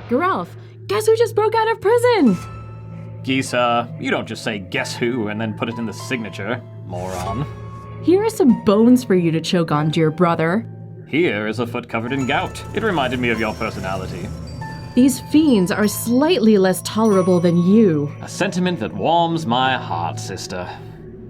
Geralf, guess who just broke out of prison? Gisa, you don't just say guess who and then put it in the signature, moron. Here are some bones for you to choke on, dear brother. Here is a foot covered in gout. It reminded me of your personality. These fiends are slightly less tolerable than you. A sentiment that warms my heart, sister.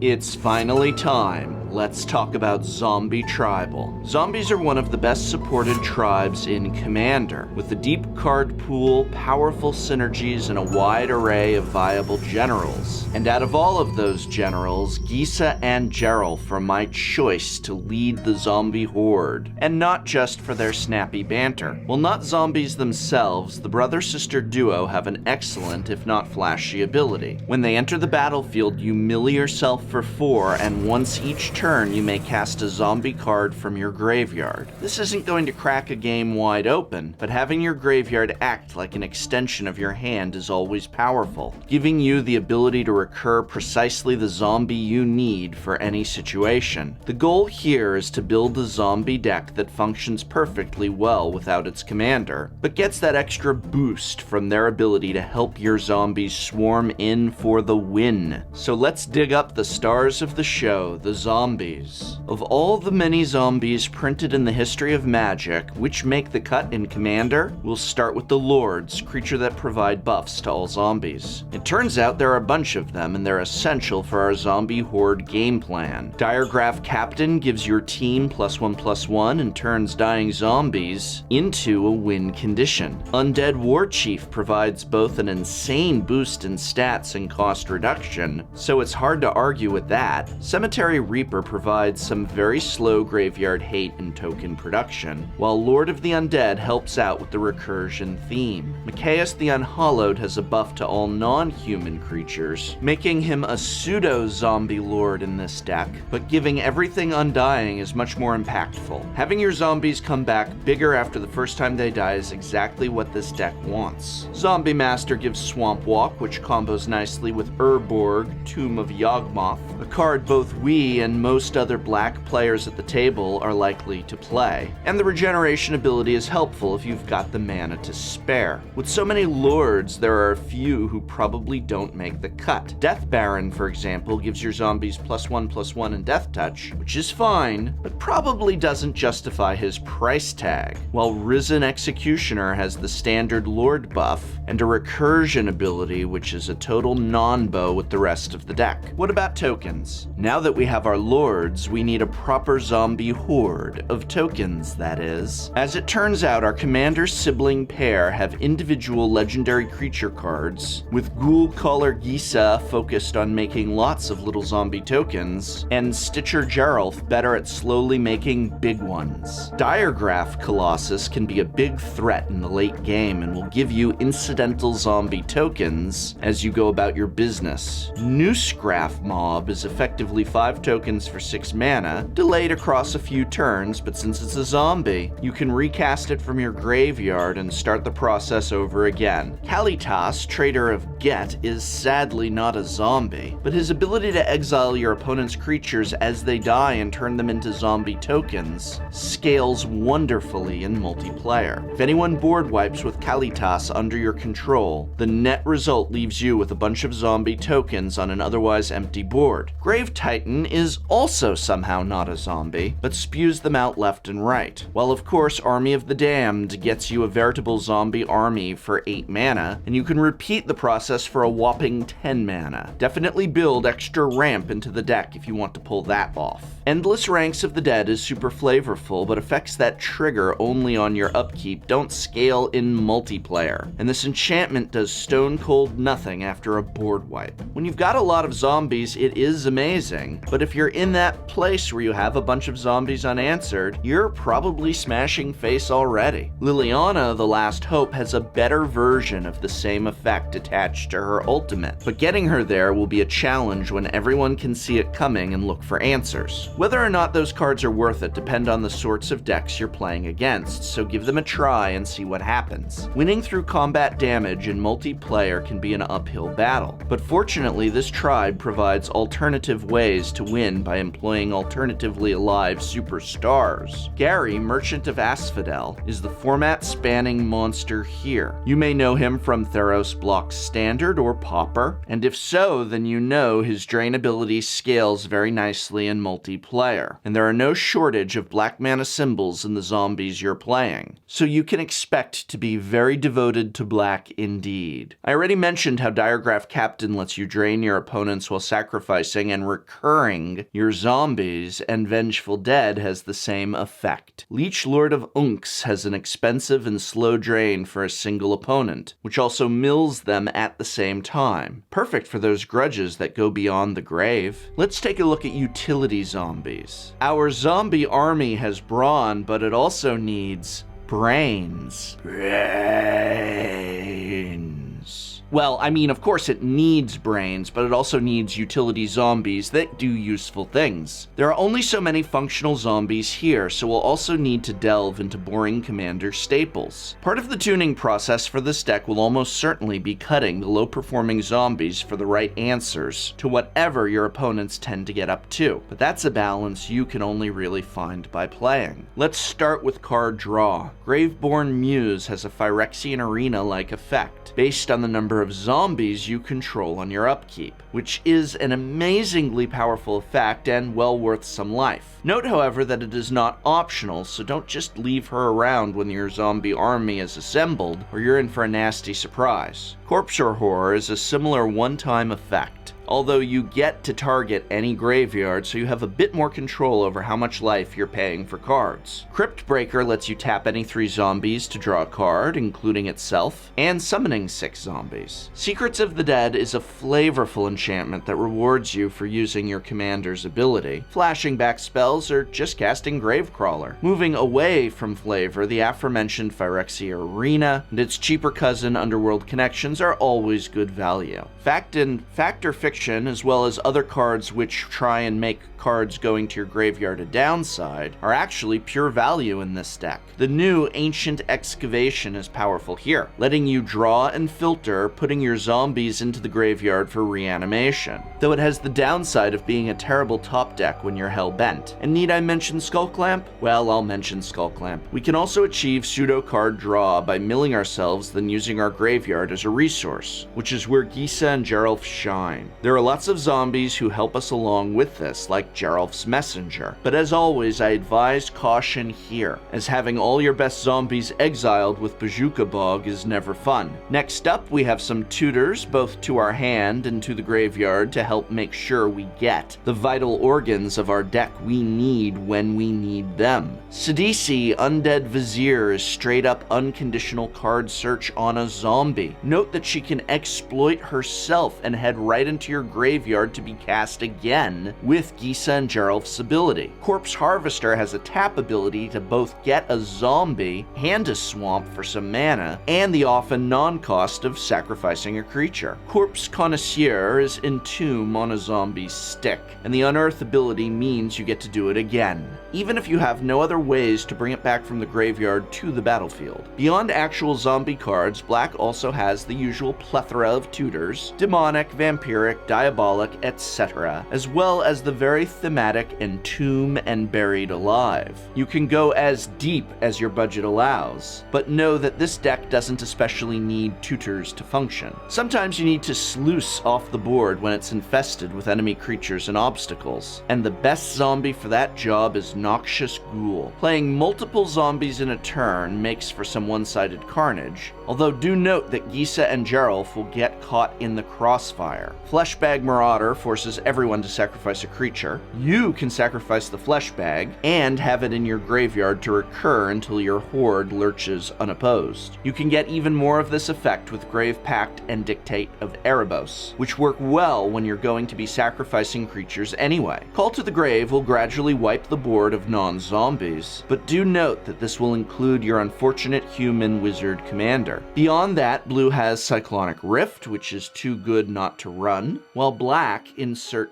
It's finally time. Let's talk about Zombie Tribal. Zombies are one of the best supported tribes in Commander, with a deep card pool, powerful synergies, and a wide array of viable generals. And out of all of those generals, Gisa and Geralf are my choice to lead the zombie horde. And not just for their snappy banter. While not zombies themselves, the brother-sister duo have an excellent, if not flashy, ability. When they enter the battlefield, you mill yourself for 4, and once each turn you may cast a zombie card from your graveyard. This isn't going to crack a game wide open, but having your graveyard act like an extension of your hand is always powerful, giving you the ability to recur precisely the zombie you need for any situation. The goal here is to build a zombie deck that functions perfectly well without its commander, but gets that extra boost from their ability to help your zombies swarm in for the win. So let's dig up the stars of the show, the zombies. Of all the many zombies printed in the history of Magic, which make the cut in Commander, we'll start with the Lords, creature that provide buffs to all zombies. It turns out there are a bunch of them, and they're essential for our zombie horde game plan. Diregraph Captain gives your team +1/+1 and turns dying zombies into a win condition. Undead War Chief provides both an insane boost in stats and cost reduction, so it's hard to argue with that. Cemetery Reaper provides some very slow graveyard hate and token production, while Lord of the Undead helps out with the recursion theme. Machias the Unhallowed has a buff to all non-human creatures, making him a pseudo-zombie lord in this deck, but giving everything undying is much more impactful. Having your zombies come back bigger after the first time they die is exactly what this deck wants. Zombie Master gives Swamp Walk, which combos nicely with Urborg, Tomb of Yawgmoth, a card both we and most other black players at the table are likely to play. And the regeneration ability is helpful if you've got the mana to spare. With so many lords, there are a few who probably don't make the cut. Death Baron, for example, gives your zombies +1/+1 in Death Touch, which is fine, but probably doesn't justify his price tag. While Risen Executioner has the standard lord buff and a recursion ability, which is a total non-bow with the rest of the deck. What about tokens? Now that we have our lords, we need a proper zombie horde of tokens, that is. As it turns out, our commander's sibling pair have individual legendary creature cards, with Ghoul Caller Gisa focused on making lots of little zombie tokens, and Stitcher Geralf better at slowly making big ones. Diregraph Colossus can be a big threat in the late game and will give you incidental zombie tokens as you go about your business. Noosegraph Mob is effectively 5 tokens for 6 mana, delayed across a few turns, but since it's a zombie, you can recast it from your graveyard and start the process over again. Kalitas, Trader of Get, is sadly not a zombie, but his ability to exile your opponent's creatures as they die and turn them into zombie tokens scales wonderfully in multiplayer. If anyone board wipes with Kalitas under your control, the net result leaves you with a bunch of zombie tokens on an otherwise empty board. Grave Titan is also somehow not a zombie, but spews them out left and right. While of course Army of the Damned gets you a veritable zombie army for 8 mana, and you can repeat the process for a whopping 10 mana. Definitely build extra ramp into the deck if you want to pull that off. Endless Ranks of the Dead is super flavorful, but effects that trigger only on your upkeep don't scale in multiplayer, and this enchantment does stone cold nothing after a board wipe. When you've got a lot of zombies, it is amazing, but if you're in that place where you have a bunch of zombies unanswered, you're probably smashing face already. Liliana, the Last Hope, has a better version of the same effect attached to her ultimate, but getting her there will be a challenge when everyone can see it coming and look for answers. Whether or not those cards are worth it depend on the sorts of decks you're playing against, so give them a try and see what happens. Winning through combat damage in multiplayer can be an uphill battle, but fortunately this tribe provides alternative ways to win by employing alternatively alive superstars. Gary, Merchant of Asphodel, is the format-spanning monster here. You may know him from Theros Block Standard or Pauper, and if so, then you know his drain ability scales very nicely in multiplayer, and there are no shortage of black mana symbols in the zombies you're playing, so you can expect to be very devoted to black indeed. I already mentioned how Diregraph Captain lets you drain your opponents while sacrificing and recurring your zombies, and Vengeful Dead has the same effect. Leech Lord of Unks has an expensive and slow drain for a single opponent, which also mills them at the same time. Perfect for those grudges that go beyond the grave. Let's take a look at utility zombies. Our zombie army has brawn, but it also needs brains. Well, I mean, of course it needs brains, but it also needs utility zombies that do useful things. There are only so many functional zombies here, so we'll also need to delve into boring commander staples. Part of the tuning process for this deck will almost certainly be cutting the low-performing zombies for the right answers to whatever your opponents tend to get up to, but that's a balance you can only really find by playing. Let's start with card draw. Graveborn Muse has a Phyrexian Arena-like effect, based on the number of zombies you control on your upkeep, which is an amazingly powerful effect and well worth some life. Note, however, that it is not optional, so don't just leave her around when your zombie army is assembled, or you're in for a nasty surprise. Corpsure Horror is a similar one-time effect, although you get to target any graveyard, so you have a bit more control over how much life you're paying for cards. Crypt Breaker lets you tap any 3 zombies to draw a card, including itself, and summoning 6 zombies. Secrets of the Dead is a flavorful enchantment that rewards you for using your commander's ability, flashing back spells, or just casting Gravecrawler. Moving away from flavor, the aforementioned Phyrexia Arena and its cheaper cousin Underworld Connections are always good value. Fact and Factor Fiction, as well as other cards which try and make cards going to your graveyard a downside, are actually pure value in this deck. The new Ancient Excavation is powerful here, letting you draw and filter, putting your zombies into the graveyard for reanimation, though it has the downside of being a terrible top deck when you're hell-bent. And need I mention Skullclamp? Well, I'll mention Skullclamp. We can also achieve pseudo card draw by milling ourselves, then using our graveyard as a resource, which is where Gisa and Geralf shine. There are lots of zombies who help us along with this, like Geralf's Messenger, but as always I advise caution here, as having all your best zombies exiled with Bazooka Bog is never fun. Next up, we have some tutors, both to our hand and to the graveyard, to help make sure we get the vital organs of our deck we need when we need them. Sidisi Undead Vizier is straight up unconditional card search on a zombie. Note that she can exploit herself and head right into your graveyard to be cast again with Gisa and Geralf's ability. Corpse Harvester has a tap ability to both get a zombie and a swamp for some mana, and the often non-cost of sacrificing a creature. Corpse Connoisseur is Entomb on a zombie's stick, and the Unearth ability means you get to do it again, even if you have no other ways to bring it back from the graveyard to the battlefield. Beyond actual zombie cards, Black also has the usual plethora of tutors, demonic, vampiric, diabolic, etc., as well as the very thematic Entomb and Buried Alive. You can go as deep as your budget allows, but know that this deck doesn't especially need tutors to function. Sometimes you need to sluice off the board when it's infested with enemy creatures and obstacles, and the best zombie for that job is Noxious Ghoul. Playing multiple zombies in a turn makes for some one-sided carnage, although do note that Gisa and Geralf will get caught in the crossfire. Fleshbag Marauder forces everyone to sacrifice a creature. You can sacrifice the fleshbag and have it in your graveyard to recur until your horde lurches unopposed. You can get even more of this effect with Grave Pact and Dictate of Erebos, which work well when you're going to be sacrificing creatures anyway. Call to the Grave will gradually wipe the board of non-zombies, but do note that this will include your unfortunate human wizard commander. Beyond that, blue has Cyclonic Rift, which is too good not to run, While black, insert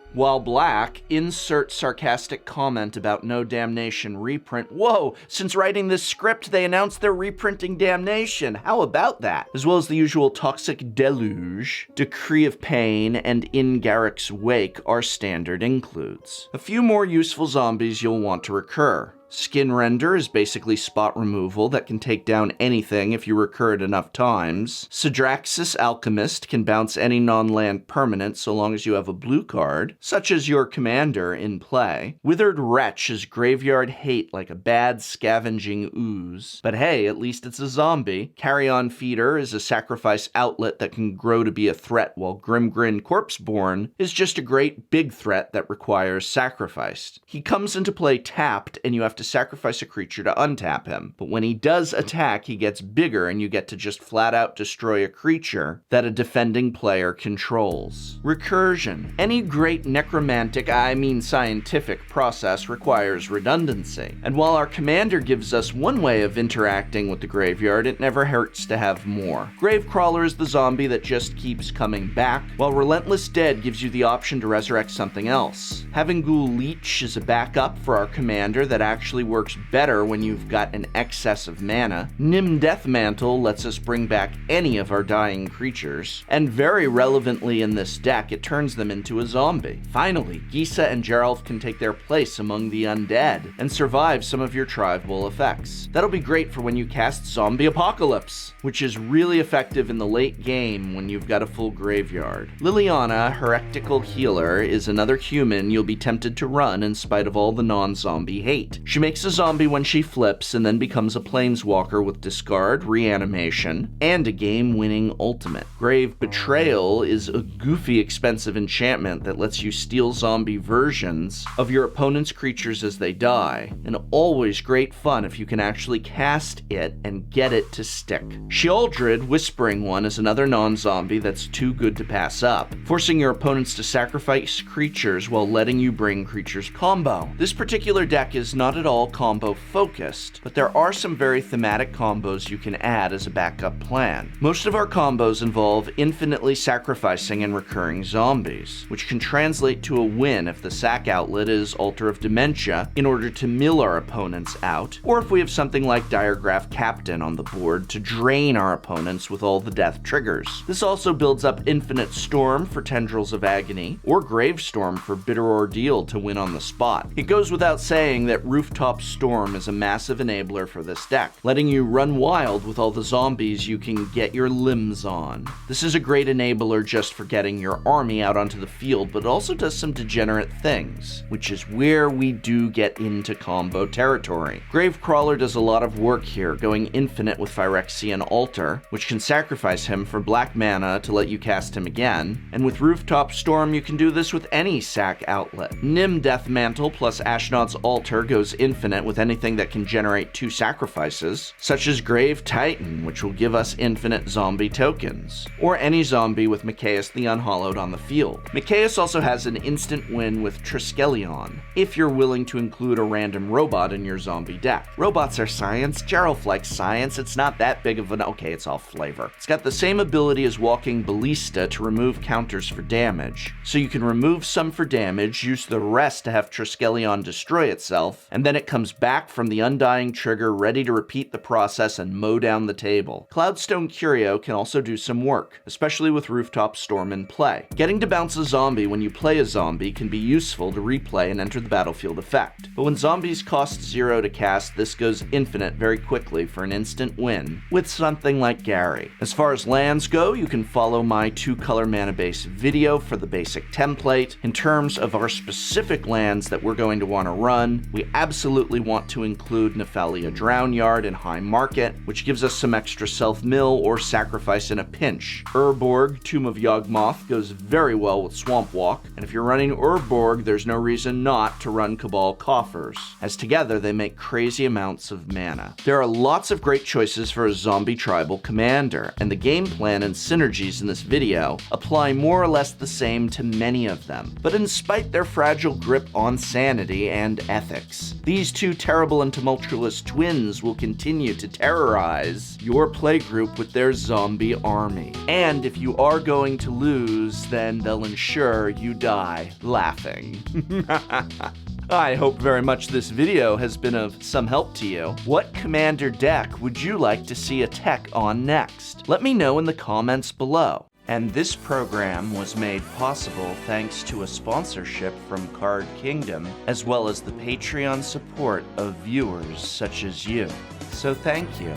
sarcastic comment about no Damnation reprint. Whoa, since writing this script, they announced they're reprinting Damnation. How about that? As well as the usual Toxic Deluge, Decree of Pain, and In Garrick's Wake are standard includes. A few more useful zombies you'll want to recur. Skin Render is basically spot removal that can take down anything if you recur it enough times. Sidraxis Alchemist can bounce any non-land permanent so long as you have a blue card, such as your commander, in play. Withered Wretch is graveyard hate like a bad scavenging ooze. But hey, at least it's a zombie. Carrion Feeder is a sacrifice outlet that can grow to be a threat, while Grimgrin Corpseborn is just a great big threat that requires sacrifice. He comes into play tapped, and you have to sacrifice a creature to untap him. But when he does attack, he gets bigger and you get to just flat out destroy a creature that a defending player controls. Recursion. Any great necromantic, scientific process requires redundancy. And while our commander gives us one way of interacting with the graveyard, it never hurts to have more. Gravecrawler is the zombie that just keeps coming back, while Relentless Dead gives you the option to resurrect something else. Having Ghoul Leech is a backup for our commander that actually works better when you've got an excess of mana. Nim Deathmantle lets us bring back any of our dying creatures, and very relevantly in this deck, it turns them into a zombie. Finally, Gisa and Geralf can take their place among the undead and survive some of your tribal effects. That'll be great for when you cast Zombie Apocalypse, which is really effective in the late game when you've got a full graveyard. Liliana, Heretical Healer, is another human you'll be tempted to run in spite of all the non-zombie hate. She makes a zombie when she flips and then becomes a planeswalker with discard, reanimation, and a game-winning ultimate. Grave Betrayal is a goofy, expensive enchantment that lets you steal zombie versions of your opponent's creatures as they die, and always great fun if you can actually cast it and get it to stick. Sheoldred, Whispering One, is another non-zombie that's too good to pass up, forcing your opponents to sacrifice creatures while letting you bring creatures combo. This particular deck is not at all combo focused, but there are some very thematic combos you can add as a backup plan. Most of our combos involve infinitely sacrificing and recurring zombies, which can translate to a win if the sack outlet is Altar of Dementia in order to mill our opponents out, or if we have something like Diregraph Captain on the board to drain our opponents with all the death triggers. This also builds up Infinite Storm for Tendrils of Agony, or Gravestorm for Bitter Ordeal to win on the spot. It goes without saying that Rooftop Storm is a massive enabler for this deck, letting you run wild with all the zombies you can get your limbs on. This is a great enabler just for getting your army out onto the field, but it also does some degenerate things, which is where we do get into combo territory. Gravecrawler does a lot of work here, going infinite with Phyrexian Altar, which can sacrifice him for black mana to let you cast him again, and with Rooftop Storm you can do this with any sack outlet. Nim Deathmantle plus Ashnod's Altar goes infinite with anything that can generate 2 sacrifices, such as Grave Titan, which will give us infinite zombie tokens, or any zombie with Mikaeus the Unhallowed on the field. Mikaeus also has an instant win with Triskelion, if you're willing to include a random robot in your zombie deck. Robots are science, Geralf likes science, it's not that big of an okay, it's all flavor. It's got the same ability as Walking Ballista to remove counters for damage, so you can remove some for damage, use the rest to have Triskelion destroy itself, and then it comes back from the Undying trigger ready to repeat the process and mow down the table. Cloudstone Curio can also do some work, especially with Rooftop Storm in play. Getting to bounce a zombie when you play a zombie can be useful to replay and enter the battlefield effect, but when zombies cost 0 to cast, this goes infinite very quickly for an instant win with something like Gary. As far as lands go, you can follow my 2-color mana base video for the basic template. In terms of our specific lands that we're going to want to run, we absolutely want to include Nephalia Drownyard in High Market, which gives us some extra self-mill or sacrifice in a pinch. Urborg, Tomb of Yawgmoth, goes very well with Swamp Walk, and if you're running Urborg, there's no reason not to run Cabal Coffers, as together they make crazy amounts of mana. There are lots of great choices for a zombie tribal commander, and the game plan and synergies in this video apply more or less the same to many of them. But in spite their fragile grip on sanity and ethics, These two terrible and tumultuous twins will continue to terrorize your playgroup with their zombie army. And if you are going to lose, then they'll ensure you die laughing. I hope very much this video has been of some help to you. What commander deck would you like to see a tech on next? Let me know in the comments below. And this program was made possible thanks to a sponsorship from Card Kingdom, as well as the Patreon support of viewers such as you. So thank you.